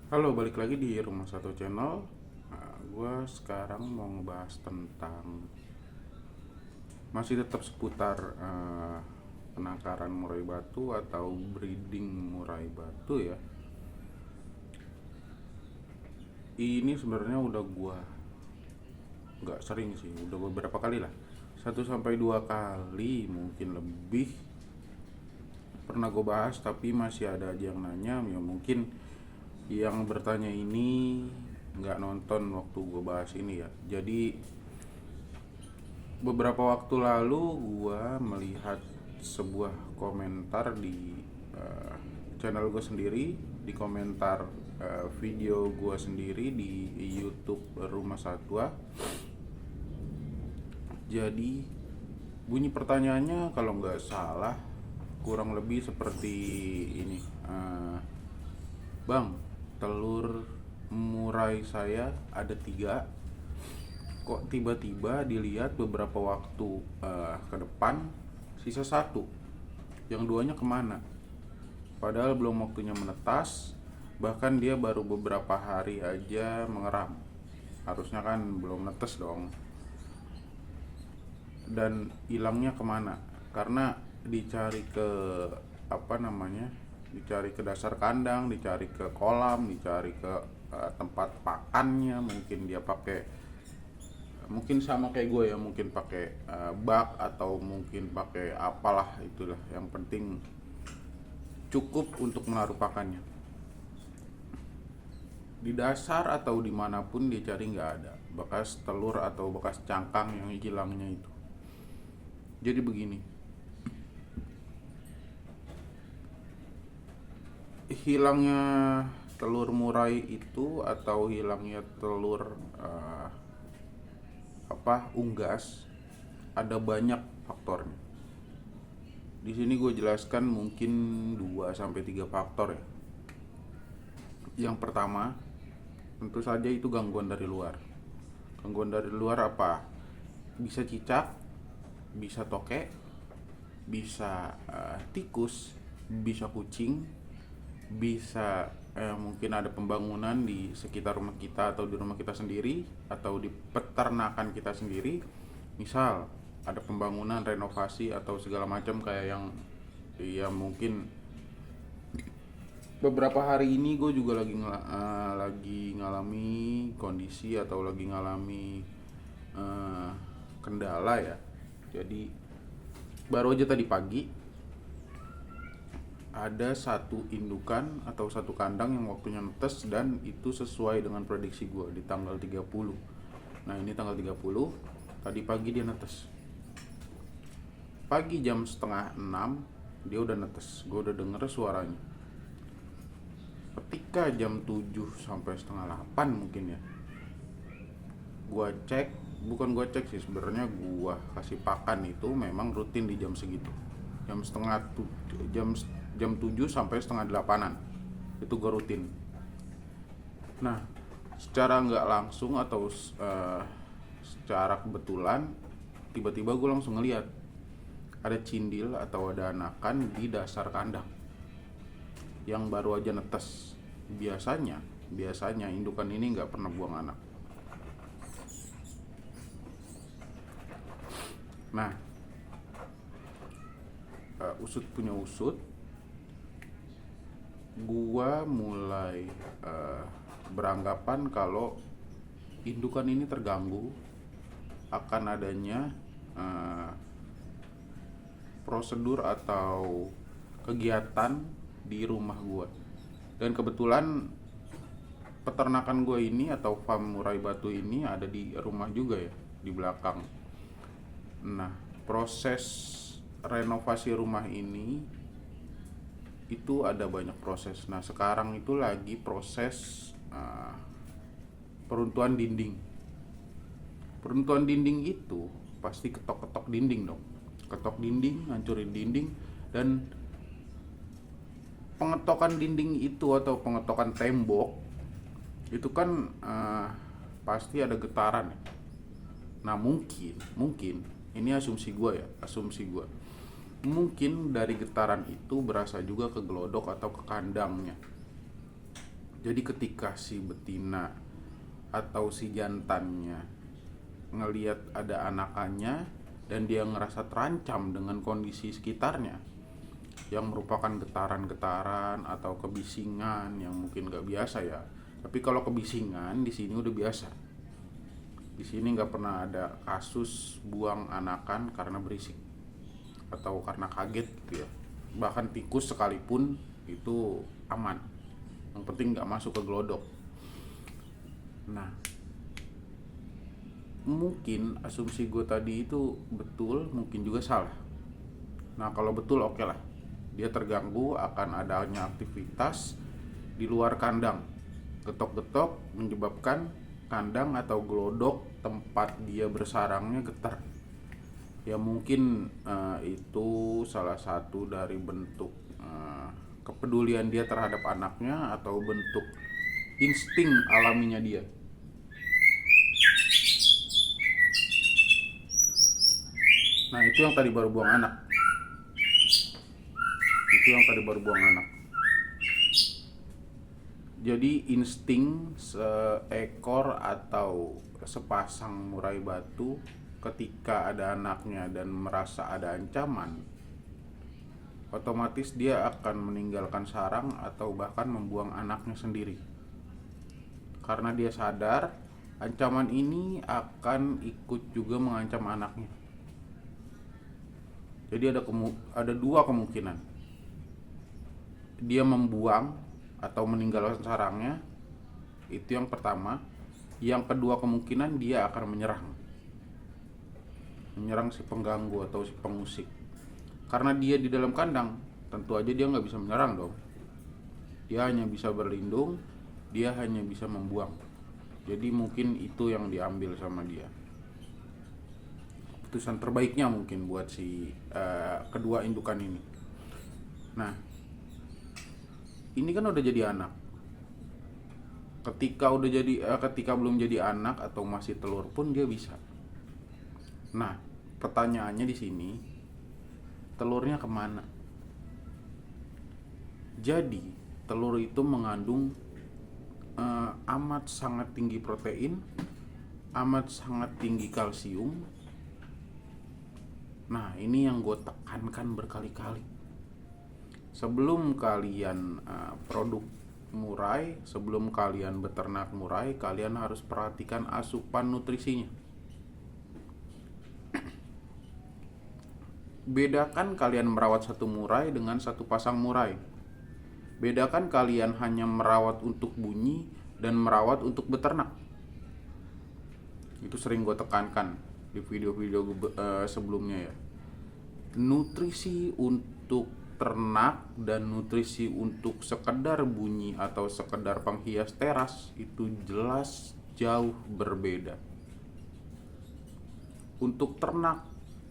Halo, balik lagi di Rumah Satu Channel. Gue sekarang mau ngebahas tentang masih tetap seputar penangkaran murai batu atau breeding murai batu ya. Ini sebenarnya udah gue nggak sering sih, udah beberapa kali lah. 1 sampai 2 kali mungkin lebih pernah gue bahas, tapi masih ada aja yang nanya. Ya mungkin yang bertanya ini nggak nonton waktu gue bahas ini ya. Jadi beberapa waktu lalu gua melihat sebuah komentar di eh, channel gue sendiri, di komentar video gua sendiri di YouTube Rumah Satwa. Jadi bunyi pertanyaannya kalau nggak salah kurang lebih seperti ini. Bang, telur murai saya ada 3, kok tiba-tiba dilihat beberapa waktu ke depan sisa 1, yang 2-nya kemana, padahal belum waktunya menetas, bahkan dia baru beberapa hari aja mengeram, harusnya kan belum netes dong. Dan hilangnya kemana, karena dicari ke apa namanya, dicari ke dasar kandang, dicari ke kolam, dicari ke tempat pakannya. Mungkin dia pakai, mungkin sama kayak gue ya, mungkin pakai bak atau mungkin pakai apalah itulah, yang penting cukup untuk menaruh pakannya. Di dasar atau dimanapun dia cari nggak ada bekas telur atau bekas cangkang yang hilangnya itu. Jadi begini, hilangnya telur murai itu atau hilangnya telur unggas, ada banyak faktornya. Di sini gue jelaskan mungkin 2 sampai 3 faktor ya. Yang pertama, tentu saja itu gangguan dari luar. Gangguan dari luar apa? Bisa cicak, bisa tokek, bisa tikus, bisa kucing, bisa mungkin ada pembangunan di sekitar rumah kita atau di rumah kita sendiri atau di peternakan kita sendiri. Misal ada pembangunan, renovasi atau segala macam kayak yang ya mungkin beberapa hari ini gue juga lagi ngalami kondisi atau lagi ngalami eh, kendala ya. Jadi baru aja tadi pagi ada satu indukan atau satu kandang yang waktunya netes, dan itu sesuai dengan prediksi gue di tanggal 30. Nah ini tanggal 30, tadi pagi dia netes. Pagi jam setengah 6 dia udah netes, gue udah denger suaranya. Ketika jam 7 sampai setengah 8 mungkin ya, gue cek, bukan gue cek sih sebenarnya, gue kasih pakan itu memang rutin di jam segitu, jam setengah jam 7 sampai setengah 8-an itu gue rutin. Nah secara nggak langsung atau secara kebetulan, tiba-tiba gue langsung ngeliat ada cindil atau ada anakan di dasar kandang yang baru aja netes. Biasanya indukan ini nggak pernah buang anak. Nah usut punya usut, gua mulai beranggapan kalau indukan ini terganggu akan adanya uh, prosedur atau kegiatan di rumah gua. Dan kebetulan peternakan gue ini atau farm murai batu ini ada di rumah juga ya, di belakang. Nah proses renovasi rumah ini itu ada banyak proses. Nah sekarang itu lagi proses peruntuhan dinding. Peruntuhan dinding itu pasti ketok-ketok dinding dong, ketok dinding, hancurin dinding. Dan pengetokan dinding itu atau pengetokan tembok itu kan pasti ada getaran ya. Nah mungkin ini asumsi gue ya, asumsi gue, mungkin dari getaran itu berasa juga ke gelodok atau ke kandangnya. Jadi ketika si betina atau si jantannya ngelihat ada anakannya dan dia ngerasa terancam dengan kondisi sekitarnya yang merupakan getaran-getaran atau kebisingan yang mungkin gak biasa ya. Tapi kalau kebisingan di sini udah biasa. Di sini nggak pernah ada kasus buang anakan karena berisik atau karena kaget gitu ya. Bahkan tikus sekalipun itu aman. Yang penting nggak masuk ke gelodok. Nah, mungkin asumsi gue tadi itu betul, mungkin juga salah. Nah, kalau betul oke lah. Dia terganggu akan adanya aktivitas di luar kandang. Getok-getok menyebabkan kandang atau gelodok tempat dia bersarangnya getar. Ya mungkin itu salah satu dari bentuk kepedulian dia terhadap anaknya atau bentuk insting alaminya dia. Nah, itu yang tadi baru buang anak. Jadi insting seekor atau sepasang murai batu ketika ada anaknya dan merasa ada ancaman, otomatis dia akan meninggalkan sarang atau bahkan membuang anaknya sendiri. Karena dia sadar ancaman ini akan ikut juga mengancam anaknya. Jadi ada dua kemungkinan. Dia membuang atau meninggalkan sarangnya, itu yang pertama. Yang kedua kemungkinan dia akan menyerang si pengganggu atau si pengusik. Karena dia di dalam kandang, tentu aja dia nggak bisa menyerang dong. Dia hanya bisa berlindung, dia hanya bisa membuang. Jadi mungkin itu yang diambil sama dia. Keputusan terbaiknya mungkin buat si kedua indukan ini. Nah, ini kan udah jadi anak. Ketika belum jadi anak atau masih telur pun dia bisa. Nah, pertanyaannya di sini, telurnya kemana? Jadi, telur itu mengandung amat sangat tinggi protein, amat sangat tinggi kalsium. Nah, ini yang gue tekankan berkali-kali. Sebelum kalian produk murai, sebelum kalian beternak murai, kalian harus perhatikan asupan nutrisinya. Bedakan kalian merawat satu murai dengan satu pasang murai. Bedakan kalian hanya merawat untuk bunyi dan merawat untuk beternak. Itu sering gue tekankan di video-video sebelumnya ya. Nutrisi untuk ternak dan nutrisi untuk sekedar bunyi atau sekedar penghias teras itu jelas jauh berbeda. Untuk ternak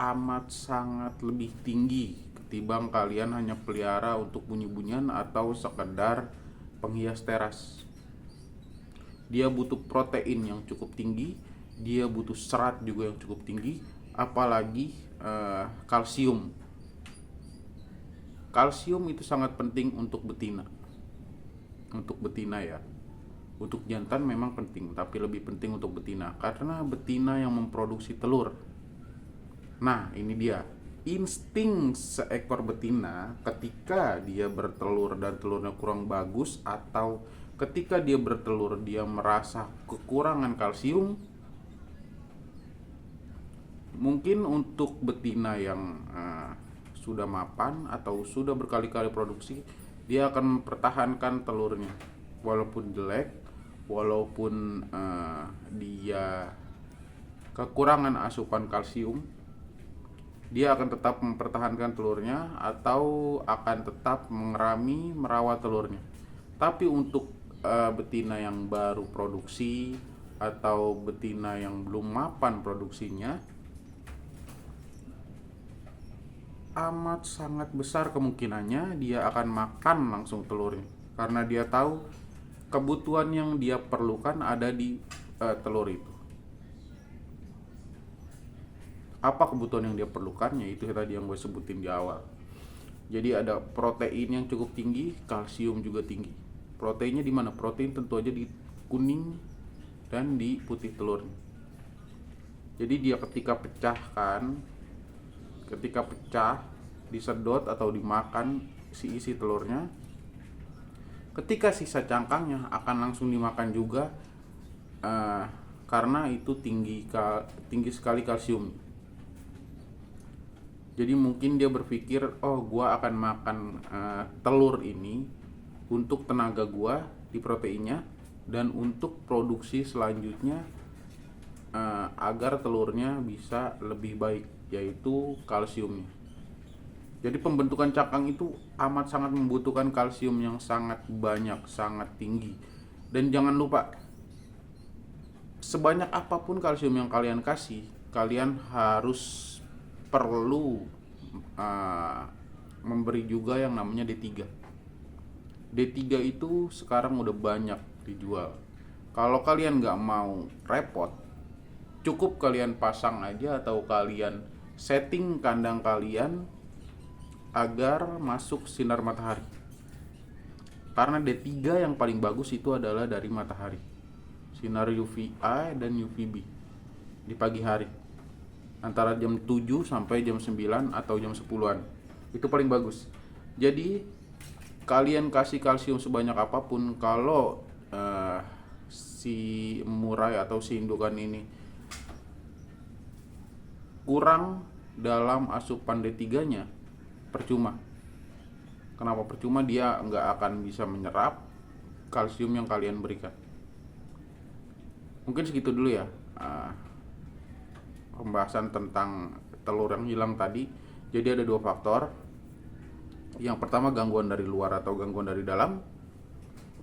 amat sangat lebih tinggi ketimbang kalian hanya pelihara untuk bunyi-bunyian atau sekedar penghias teras. Dia butuh protein yang cukup tinggi, dia butuh serat juga yang cukup tinggi, apalagi kalsium. Kalsium itu sangat penting untuk betina. Untuk betina ya. Untuk jantan memang penting, tapi lebih penting untuk betina karena betina yang memproduksi telur. Nah, ini dia. Insting seekor betina ketika dia bertelur dan telurnya kurang bagus, atau ketika dia bertelur dia merasa kekurangan kalsium. Mungkin untuk betina yang sudah mapan atau sudah berkali-kali produksi, dia akan mempertahankan telurnya walaupun jelek, walaupun dia kekurangan asupan kalsium, dia akan tetap mempertahankan telurnya atau akan tetap mengerami merawat telurnya. Tapi untuk betina yang baru produksi atau betina yang belum mapan produksinya, amat sangat besar kemungkinannya dia akan makan langsung telurnya karena dia tahu kebutuhan yang dia perlukan ada di telur itu. Apa kebutuhan yang dia perlukan? Yaitu tadi yang gue sebutin di awal. Jadi ada protein yang cukup tinggi, kalsium juga tinggi. Proteinnya di mana? Protein tentu aja di kuning dan di putih telurnya. Jadi dia ketika pecah, disedot atau dimakan si isi telurnya, ketika sisa cangkangnya akan langsung dimakan juga, karena itu tinggi sekali kalsium. Jadi mungkin dia berpikir, oh gua akan makan telur ini untuk tenaga gua di proteinnya dan untuk produksi selanjutnya, agar telurnya bisa lebih baik, yaitu kalsiumnya. Jadi pembentukan cangkang itu amat sangat membutuhkan kalsium yang sangat banyak, sangat tinggi. Dan jangan lupa, sebanyak apapun kalsium yang kalian kasih, kalian harus perlu memberi juga yang namanya D3. D3 itu sekarang udah banyak dijual. Kalau kalian nggak mau repot, cukup kalian pasang aja atau kalian setting kandang kalian agar masuk sinar matahari. Karena D3 yang paling bagus itu adalah dari matahari, sinar UVA dan UVB di pagi hari antara jam 7 sampai jam 9 atau jam 10-an. Itu paling bagus. Jadi kalian kasih kalsium sebanyak apapun, kalau si murai atau si indukan ini kurang dalam asupan D3-nya, percuma. Kenapa percuma? Dia nggak akan bisa menyerap kalsium yang kalian berikan. Mungkin segitu dulu ya pembahasan tentang telur yang hilang tadi. Jadi ada 2 faktor. Yang pertama gangguan dari luar atau gangguan dari dalam.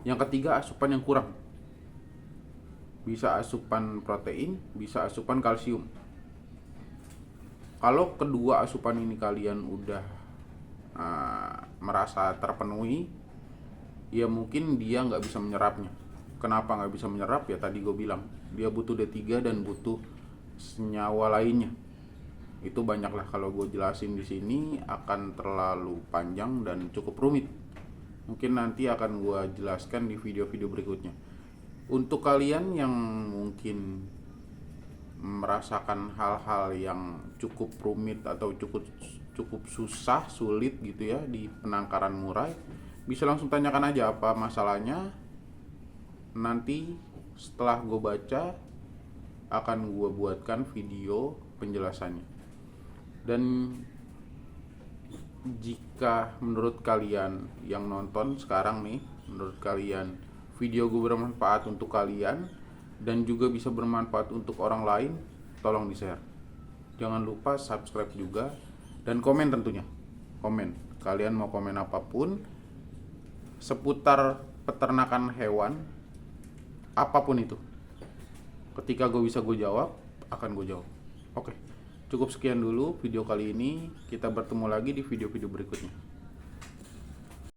Yang ketiga asupan yang kurang. Bisa asupan protein, bisa asupan kalsium. Kalau kedua asupan ini kalian udah merasa terpenuhi, ya mungkin dia nggak bisa menyerapnya. Kenapa nggak bisa menyerap? Ya tadi gue bilang, dia butuh D3 dan butuh senyawa lainnya. Itu banyak lah, kalau gue jelasin di sini akan terlalu panjang dan cukup rumit. Mungkin nanti akan gue jelaskan di video-video berikutnya. Untuk kalian yang mungkin merasakan hal-hal yang cukup rumit atau cukup susah, sulit gitu ya di penangkaran murai, bisa langsung tanyakan aja apa masalahnya. Nanti setelah gue baca akan gue buatkan video penjelasannya. Dan jika menurut kalian yang nonton sekarang nih, menurut kalian video gue bermanfaat untuk kalian dan juga bisa bermanfaat untuk orang lain, tolong di-share. Jangan lupa subscribe juga dan komen tentunya. Komen. Kalian mau komen apapun seputar peternakan hewan, apapun itu. Ketika gue bisa gue jawab, akan gue jawab. Oke. Cukup sekian dulu video kali ini. Kita bertemu lagi di video-video berikutnya.